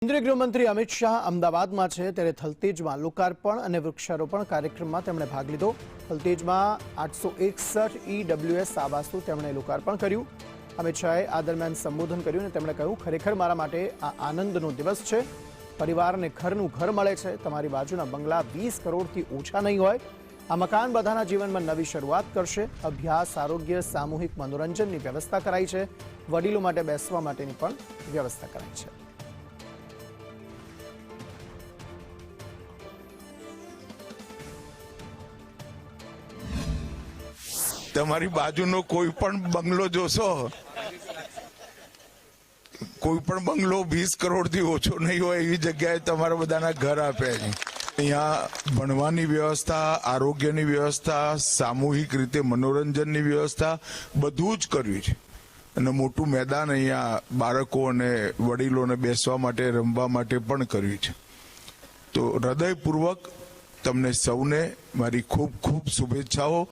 કેન્દ્રીય ગૃહમંત્રી અમિત શાહ અમદાવાદમાં છે ત્યારે થલતેજમાં લોકાર્પણ અને વૃક્ષારોપણ કાર્યક્રમમાં તેમણે ભાગ લીધો। થલતેજમાં 861 EWS આવાસનું તેમણે લોકાર્પણ કર્યું। અમિત શાહે આ દરમિયાન સંબોધન કર્યું અને તેમણે કહ્યું, ખરેખર મારા માટે આ આનંદનો દિવસ છે। પરિવારને ઘરનું ઘર મળે છે। તમારી બાજુના બંગલા 20 કરોડથી ઓછા નહીં હોય। આ મકાન બધાના જીવનમાં નવી શરૂઆત કરશે। અભ્યાસ, આરોગ્ય, સામૂહિક મનોરંજનની વ્યવસ્થા કરાઈ છે। વડીલો માટે બેસવા માટેની પણ વ્યવસ્થા કરાઈ છે। તમારી બાજુનો કોઈ પણ બંગલો જોશો, કોઈ પણ બંગલો 20 કરોડથી ઓછો નહીં હોય એવી જગ્યાએ તમારા બધાના ઘર આપ્યા છે। અહીંયા ભણવાની વ્યવસ્થા, આરોગ્યની વ્યવસ્થા, સામૂહિક રીતે મનોરંજનની વ્યવસ્થા બધું જ કર્યું છે અને મોટું મેદાન અહીંયા બાળકો અને વડીલોને બેસવા માટે, રમવા માટે પણ કર્યું છે। તો હૃદયપૂર્વક તમને સૌને મારી ખૂબ ખૂબ શુભેચ્છાઓ।